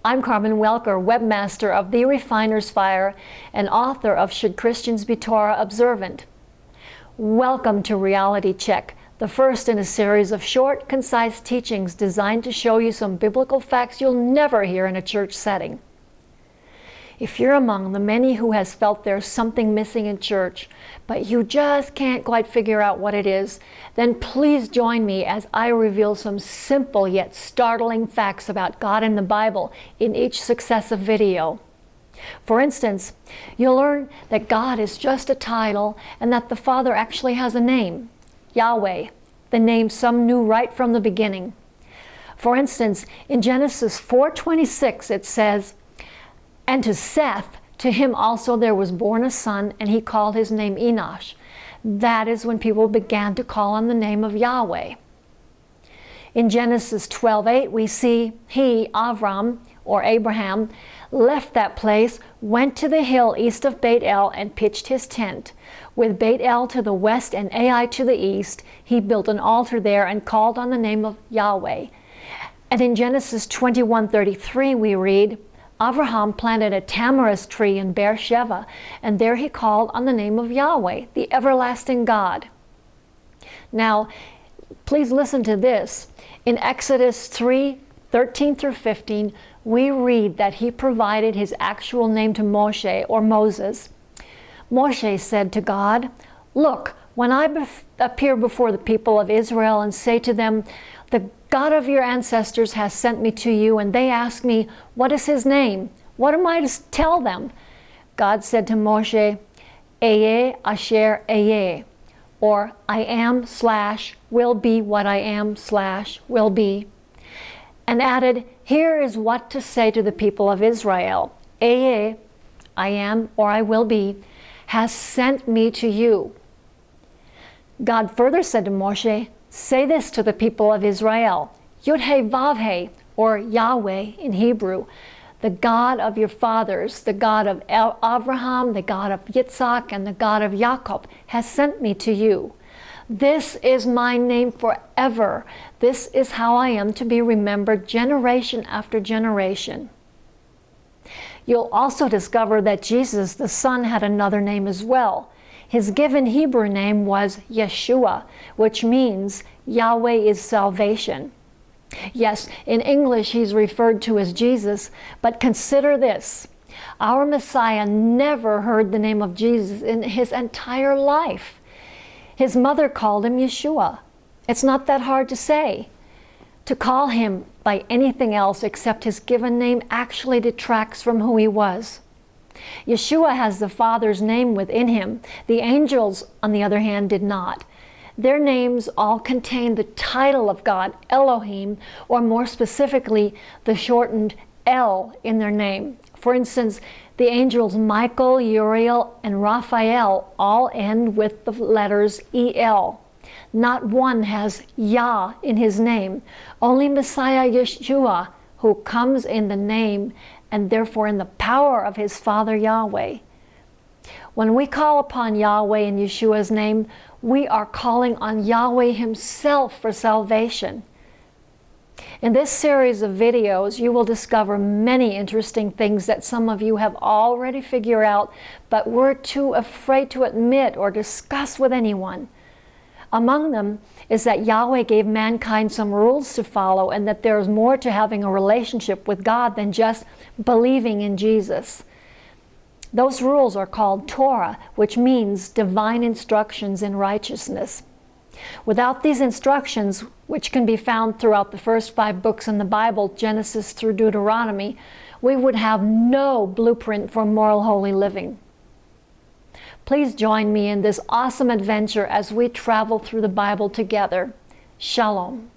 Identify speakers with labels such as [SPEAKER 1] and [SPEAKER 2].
[SPEAKER 1] I'm Carmen Welker, webmaster of The Refiner's Fire and author of Should Christians Be Torah Observant? Welcome to Reality Check, the first in a series of short, concise teachings designed to show you some biblical facts you'll never hear in a church setting. If you're among the many who has felt there's something missing in church, but you just can't quite figure out what it is, then please join me as I reveal some simple yet startling facts about God and the Bible in each successive video. For instance, you'll learn that God is just a title and that the Father actually has a name, Yahweh, the name some knew right from the beginning. For instance, in Genesis 4:26 it says, "And to Seth, to him also there was born a son, and he called his name Enosh." That is when people began to call on the name of Yahweh. In Genesis 12:8 we see he, Avram, or Abraham, left that place, went to the hill east of Beit El, and pitched his tent. With Beit El to the west and Ai to the east, he built an altar there and called on the name of Yahweh. And in Genesis 21:33 we read, Abraham planted a tamarisk tree in Beersheba, and there he called on the name of Yahweh, the everlasting God. Now, please listen to this. In Exodus 3:13 through 15, we read that he provided his actual name to Moshe, or Moses. Moshe said to God, "Look, when I appear before the people of Israel and say to them, 'The God of your ancestors has sent me to you,' and they ask me, 'What is his name?' What am I to tell them?" God said to Moshe, "Ehyeh asher ehyeh," or "I am / will be what I am / will be," and added, "Here is what to say to the people of Israel. Ehyeh, I am or I will be, has sent me to you." God further said to Moshe, "Say this to the people of Israel, Yud-Heh-Vav-Heh, or Yahweh in Hebrew, the God of your fathers, the God of Abraham, the God of Yitzhak, and the God of Jacob, has sent me to you. This is my name forever. This is how I am to be remembered generation after generation." You'll also discover that Jesus, the Son, had another name as well. His given Hebrew name was Yeshua, which means Yahweh is salvation. Yes, in English he's referred to as Jesus, but consider this. Our Messiah never heard the name of Jesus in his entire life. His mother called him Yeshua. It's not that hard to say. To call him by anything else except his given name actually detracts from who he was. Yeshua has the Father's name within him. The angels, on the other hand, did not. Their names all contain the title of God, Elohim, or more specifically, the shortened El in their name. For instance, the angels Michael, Uriel, and Raphael all end with the letters El. Not one has Yah in his name. Only Messiah Yeshua, who comes in the name and therefore in the power of his Father Yahweh. When we call upon Yahweh in Yeshua's name, we are calling on Yahweh himself for salvation. In this series of videos, you will discover many interesting things that some of you have already figured out, but were too afraid to admit or discuss with anyone. Among them is that Yahweh gave mankind some rules to follow, and that there is more to having a relationship with God than just believing in Jesus. Those rules are called Torah, which means divine instructions in righteousness. Without these instructions, which can be found throughout the first 5 books in the Bible, Genesis through Deuteronomy, we would have no blueprint for moral holy living. Please join me in this awesome adventure as we travel through the Bible together. Shalom.